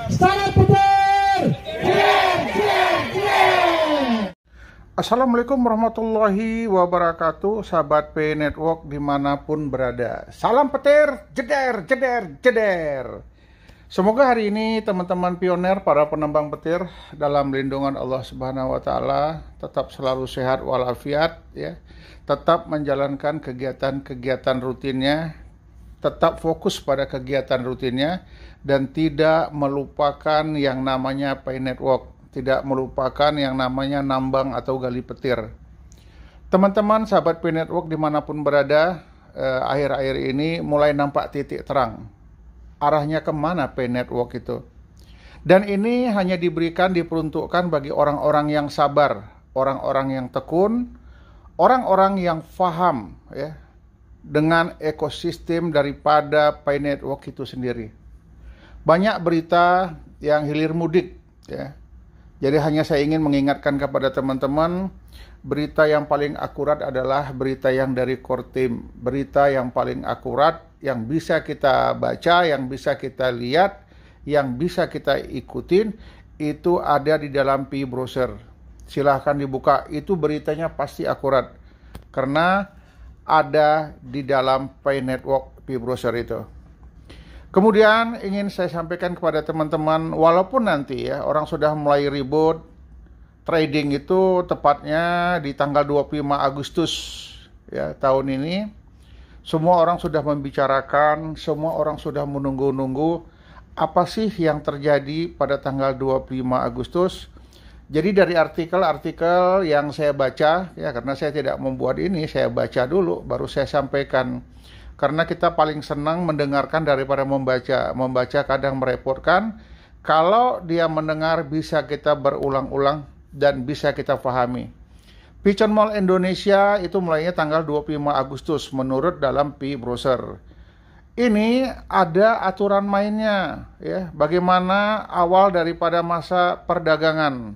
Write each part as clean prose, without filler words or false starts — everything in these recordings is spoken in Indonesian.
Sangat betul. Assalamualaikum warahmatullahi wabarakatuh, sahabat P Network dimanapun berada. Salam petir, jeder, jeder, jeder. Semoga hari ini teman-teman pioner, para penambang petir dalam lindungan Allah Subhanahu wa Ta'ala tetap selalu sehat walafiat, ya. Tetap menjalankan kegiatan-kegiatan rutinnya, tetap fokus pada kegiatan rutinnya, dan tidak melupakan yang namanya P Network. Tidak melupakan yang namanya nambang atau gali petir. Teman-teman sahabat P Network dimanapun berada, akhir-akhir ini mulai nampak titik terang. Arahnya kemana P Network itu? Dan ini hanya diperuntukkan bagi orang-orang yang sabar, orang-orang yang tekun, orang-orang yang faham, ya, dengan ekosistem daripada P Network itu sendiri. Banyak berita yang hilir mudik, ya. Jadi hanya saya ingin mengingatkan kepada teman-teman, berita yang paling akurat adalah berita yang dari core team. Berita yang paling akurat, yang bisa kita baca, yang bisa kita lihat, yang bisa kita ikutin, itu ada di dalam P-Browser. Silahkan dibuka, itu beritanya pasti akurat. Karena ada di dalam P Network P-Browser itu. Kemudian ingin saya sampaikan kepada teman-teman, walaupun nanti ya orang sudah mulai ribut, trading itu tepatnya di tanggal 25 Agustus ya tahun ini, semua orang sudah membicarakan, semua orang sudah menunggu-nunggu apa sih yang terjadi pada tanggal 25 Agustus. Jadi dari artikel-artikel yang saya baca, ya karena saya tidak membuat ini, saya baca dulu baru saya sampaikan. Karena kita paling senang mendengarkan daripada membaca. Membaca kadang merepotkan. Kalau dia mendengar bisa kita berulang-ulang dan bisa kita pahami. Pigeon Mall Indonesia itu mulainya tanggal 25 Agustus menurut dalam P-Browser. Ini ada aturan mainnya, ya. Bagaimana awal daripada masa perdagangan.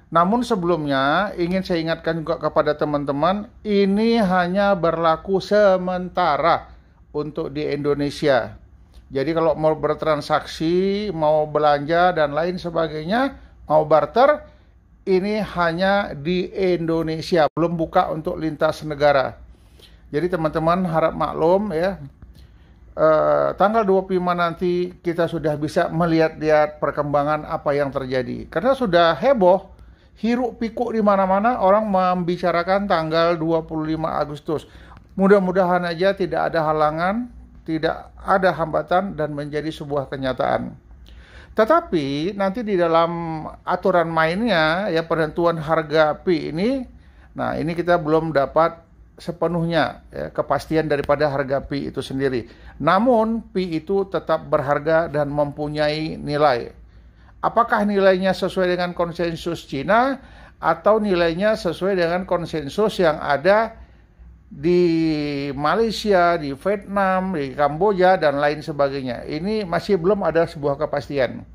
Namun sebelumnya ingin saya ingatkan juga kepada teman-teman, ini hanya berlaku sementara untuk di Indonesia. Jadi kalau mau bertransaksi, mau belanja dan lain sebagainya, mau barter, ini hanya di Indonesia, belum buka untuk lintas negara. Jadi teman-teman harap maklum ya, tanggal 25 nanti kita sudah bisa melihat-lihat perkembangan apa yang terjadi. Karena sudah heboh, hiruk pikuk di mana-mana orang membicarakan tanggal 25 Agustus. Mudah-mudahan aja tidak ada halangan, tidak ada hambatan dan menjadi sebuah kenyataan. Tetapi nanti di dalam aturan mainnya ya penentuan harga P ini, nah ini kita belum dapat sepenuhnya ya, kepastian daripada harga P itu sendiri. Namun P itu tetap berharga dan mempunyai nilai. Apakah nilainya sesuai dengan konsensus Cina atau nilainya sesuai dengan konsensus yang ada di Malaysia, di Vietnam, di Kamboja, dan lain sebagainya. Ini masih belum ada sebuah kepastian.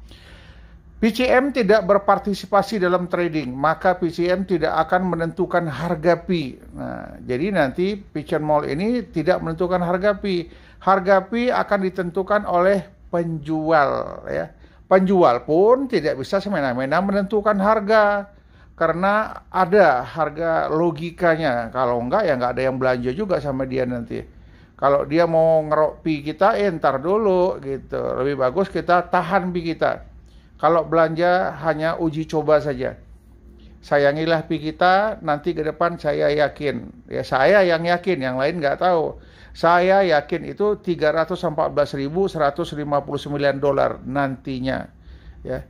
PCM tidak berpartisipasi dalam trading, maka PCM tidak akan menentukan harga P. Nah, jadi nanti Pigeon Mall ini tidak menentukan harga P. Harga P akan ditentukan oleh penjual, ya. Penjual pun tidak bisa semena-mena menentukan harga karena ada harga logikanya. Kalau enggak ya enggak ada yang belanja juga sama dia nanti. Kalau dia mau ngerok pi kita, entar dulu gitu. Lebih bagus kita tahan pi kita. Kalau belanja hanya uji coba saja. Sayangilah pi kita, nanti ke depan saya yakin. Ya saya yang yakin, yang lain enggak tahu. Saya yakin itu 314.159 dolar nantinya, ya.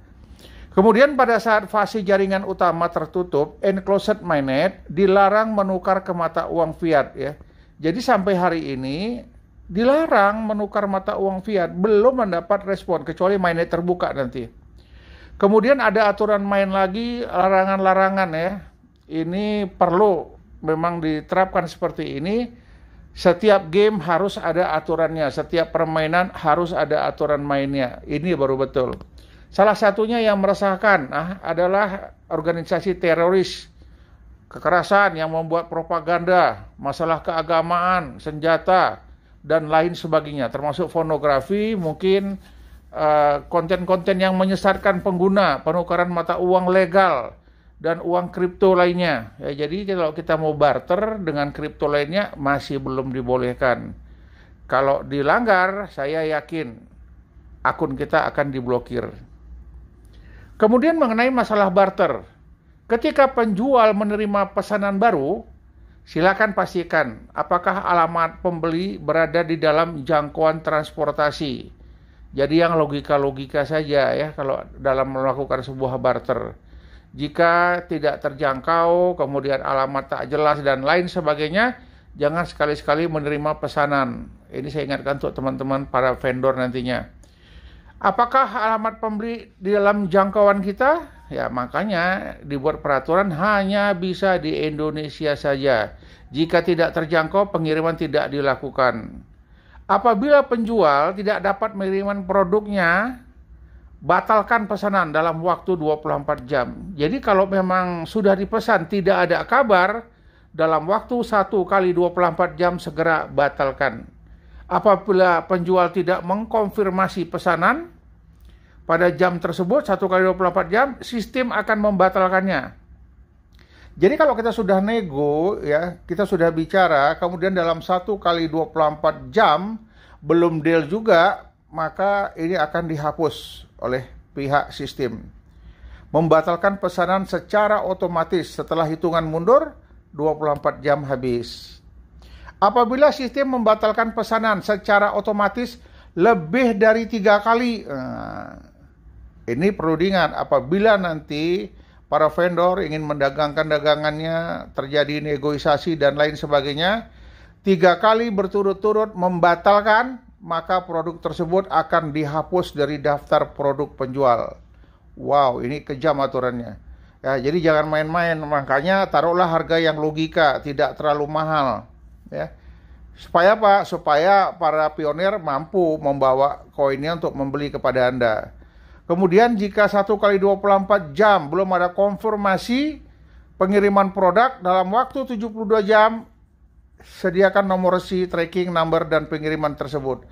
Kemudian pada saat fase jaringan utama tertutup, enclosed mainnet dilarang menukar ke mata uang fiat, ya. Jadi sampai hari ini dilarang menukar mata uang fiat, belum mendapat respon kecuali mainnet terbuka nanti. Kemudian ada aturan main lagi, larangan-larangan ya. Ini perlu memang diterapkan seperti ini. Setiap game harus ada aturannya, setiap permainan harus ada aturan mainnya. Ini baru betul. Salah satunya yang meresahkan adalah organisasi teroris, kekerasan yang membuat propaganda, masalah keagamaan, senjata, dan lain sebagainya. Termasuk pornografi, mungkin konten-konten yang menyesatkan pengguna, penukaran mata uang legal, dan uang kripto lainnya. Ya, jadi kalau kita mau barter dengan kripto lainnya masih belum dibolehkan. Kalau dilanggar, saya yakin akun kita akan diblokir. Kemudian mengenai masalah barter. Ketika penjual menerima pesanan baru, silakan pastikan apakah alamat pembeli berada di dalam jangkauan transportasi. Jadi yang logika-logika saja ya kalau dalam melakukan sebuah barter. Jika tidak terjangkau, kemudian alamat tak jelas dan lain sebagainya, jangan sekali-sekali menerima pesanan. Ini saya ingatkan untuk teman-teman para vendor nantinya. Apakah alamat pembeli di dalam jangkauan kita? Ya, makanya dibuat peraturan hanya bisa di Indonesia saja. Jika tidak terjangkau, pengiriman tidak dilakukan. Apabila penjual tidak dapat mengirimkan produknya, batalkan pesanan dalam waktu 24 jam. Jadi kalau memang sudah dipesan tidak ada kabar, dalam waktu 1 kali 24 jam segera batalkan. Apabila penjual tidak mengkonfirmasi pesanan pada jam tersebut 1 kali 24 jam, sistem akan membatalkannya. Jadi kalau kita sudah nego, ya, kita sudah bicara, kemudian dalam 1 kali 24 jam belum deal juga, maka ini akan dihapus oleh pihak sistem. Membatalkan pesanan secara otomatis setelah hitungan mundur 24 jam habis. Apabila sistem membatalkan pesanan secara otomatis lebih dari 3 kali, ini perlu diingat apabila nanti para vendor ingin mendagangkan dagangannya, terjadi negosiasi dan lain sebagainya, 3 kali berturut-turut membatalkan, maka produk tersebut akan dihapus dari daftar produk penjual. Wow, ini kejam aturannya. Ya, jadi jangan main-main, makanya taruhlah harga yang logika, tidak terlalu mahal. Ya. Supaya apa? Supaya para pionir mampu membawa koinnya untuk membeli kepada Anda. Kemudian jika 1 kali 24 jam belum ada konfirmasi pengiriman produk dalam waktu 72 jam, sediakan nomor resi, tracking number dan pengiriman tersebut.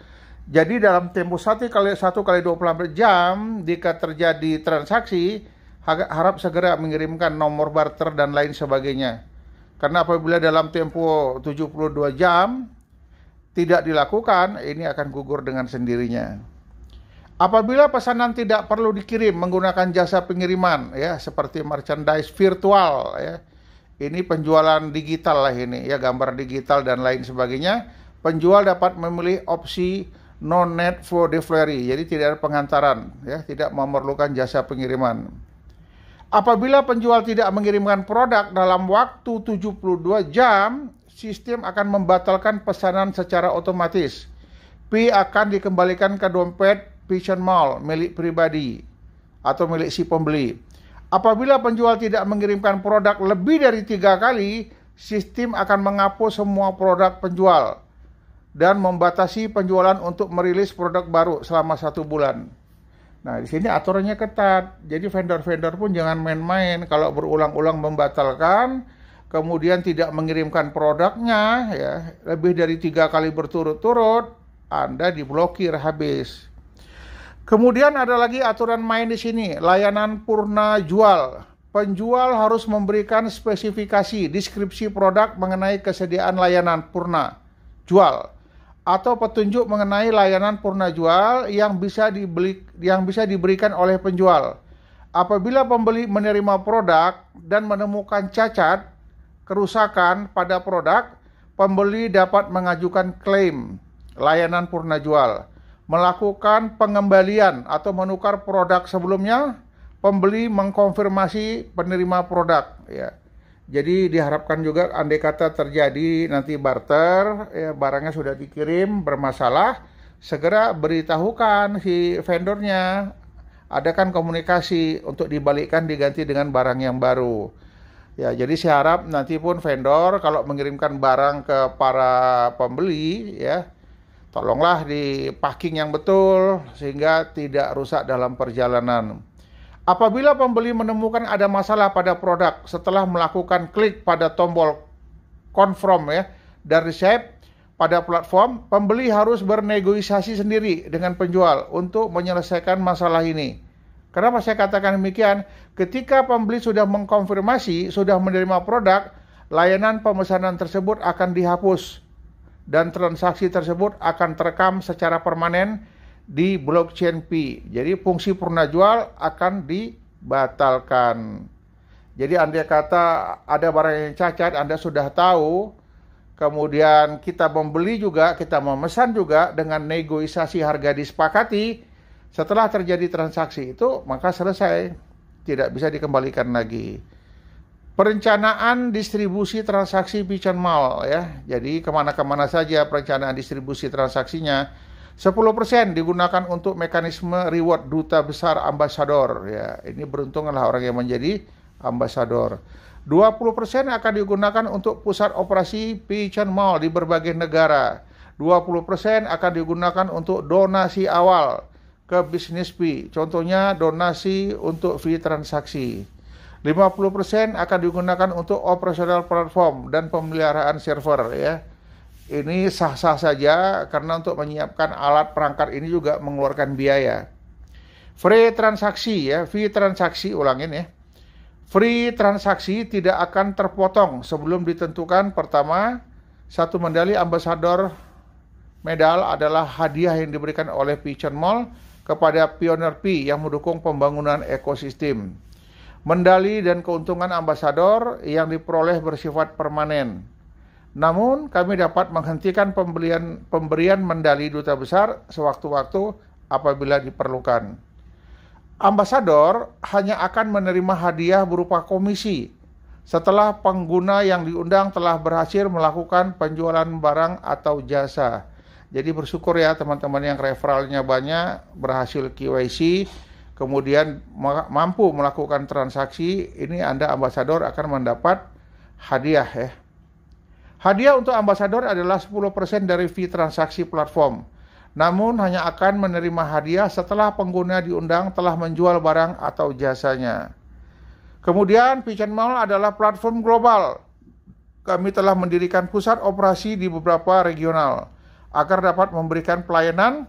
Jadi dalam tempo 1 kali 24 jam, jika terjadi transaksi, harap segera mengirimkan nomor barter dan lain sebagainya. Karena apabila dalam tempo 72 jam tidak dilakukan, ini akan gugur dengan sendirinya. Apabila pesanan tidak perlu dikirim menggunakan jasa pengiriman, ya seperti merchandise virtual, ya ini penjualan digital lah ini, ya gambar digital dan lain sebagainya, penjual dapat memilih opsi no need for delivery, jadi tidak ada pengantaran, ya tidak memerlukan jasa pengiriman. Apabila penjual tidak mengirimkan produk dalam waktu 72 jam, sistem akan membatalkan pesanan secara otomatis. Fee akan dikembalikan ke dompet Vision Mall milik pribadi atau milik si pembeli. Apabila penjual tidak mengirimkan produk lebih dari 3 kali, sistem akan menghapus semua produk penjual dan membatasi penjualan untuk merilis produk baru selama 1 bulan. Nah, di sini aturannya ketat. Jadi vendor-vendor pun jangan main-main. Kalau berulang-ulang membatalkan, kemudian tidak mengirimkan produknya, ya lebih dari 3 kali berturut-turut, Anda diblokir habis. Kemudian ada lagi aturan main di sini, layanan purna jual. Penjual harus memberikan spesifikasi, deskripsi produk mengenai kesediaan layanan purna jual atau petunjuk mengenai layanan purna jual yang bisa diberikan oleh penjual. Apabila pembeli menerima produk dan menemukan cacat, kerusakan pada produk, pembeli dapat mengajukan klaim layanan purna jual. Melakukan pengembalian atau menukar produk sebelumnya, pembeli mengkonfirmasi penerima produk. Ya. Jadi diharapkan juga andai kata terjadi nanti barter, ya, barangnya sudah dikirim bermasalah, segera beritahukan si vendornya, adakan komunikasi untuk dibalikkan diganti dengan barang yang baru. Ya, jadi saya harap nanti pun vendor kalau mengirimkan barang ke para pembeli, ya, tolonglah di packing yang betul sehingga tidak rusak dalam perjalanan. Apabila pembeli menemukan ada masalah pada produk setelah melakukan klik pada tombol confirm, ya, dan receipt, pada platform, pembeli harus bernegosiasi sendiri dengan penjual untuk menyelesaikan masalah ini. Kenapa saya katakan demikian? Ketika pembeli sudah mengkonfirmasi, sudah menerima produk, layanan pemesanan tersebut akan dihapus dan transaksi tersebut akan terekam secara permanen di blockchain Pi. Jadi fungsi purna jual akan dibatalkan. Jadi andai kata ada barang yang cacat, Anda sudah tahu, kemudian kita membeli juga, kita memesan juga dengan negosiasi harga disepakati, setelah terjadi transaksi itu maka selesai, tidak bisa dikembalikan lagi. Perencanaan distribusi transaksi Pigeon Mall ya. Jadi kemana-kemana saja perencanaan distribusi transaksinya. 10% digunakan untuk mekanisme reward duta besar ambasador ya. Ini beruntunglah orang yang menjadi ambasador. 20% akan digunakan untuk pusat operasi Pigeon Mall di berbagai negara. 20% akan digunakan untuk donasi awal ke bisnis Pi. Contohnya donasi untuk fee transaksi. 50% akan digunakan untuk operasional platform dan pemeliharaan server ya. Ini sah-sah saja karena untuk menyiapkan alat perangkat ini juga mengeluarkan biaya. Free transaksi ya, fee transaksi ulangin ya. Free transaksi tidak akan terpotong sebelum ditentukan. Pertama, satu medali ambasador medal adalah hadiah yang diberikan oleh Pigeon Mall kepada pioner Pi yang mendukung pembangunan ekosistem. Medali dan keuntungan ambasador yang diperoleh bersifat permanen. Namun, kami dapat menghentikan pemberian medali duta besar sewaktu-waktu apabila diperlukan. Ambasador hanya akan menerima hadiah berupa komisi setelah pengguna yang diundang telah berhasil melakukan penjualan barang atau jasa. Jadi bersyukur ya teman-teman yang referralnya banyak, berhasil KYC, kemudian mampu melakukan transaksi, ini Anda ambasador akan mendapat hadiah ya. Hadiah untuk ambasador adalah 10% dari fee transaksi platform. Namun hanya akan menerima hadiah setelah pengguna diundang telah menjual barang atau jasanya. Kemudian Pigeon Mall adalah platform global. Kami telah mendirikan pusat operasi di beberapa regional agar dapat memberikan pelayanan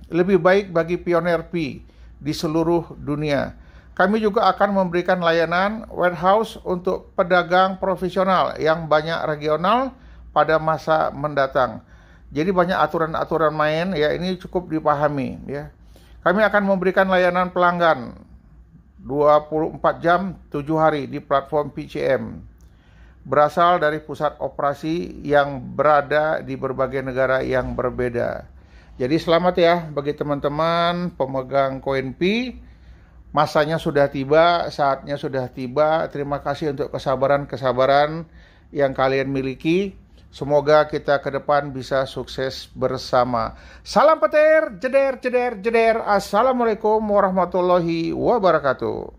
lebih baik bagi pioner Pi di seluruh dunia. Kami juga akan memberikan layanan warehouse untuk pedagang profesional yang banyak regional pada masa mendatang. Jadi banyak aturan-aturan main ya, ini cukup dipahami ya. Kami akan memberikan layanan pelanggan 24 jam 7 hari di platform PCM. Berasal dari pusat operasi yang berada di berbagai negara yang berbeda. Jadi selamat ya bagi teman-teman pemegang koin Pi. Masanya sudah tiba, saatnya sudah tiba. Terima kasih untuk kesabaran-kesabaran yang kalian miliki. Semoga kita ke depan bisa sukses bersama. Salam petir, jeder, jeder, jeder. Assalamualaikum warahmatullahi wabarakatuh.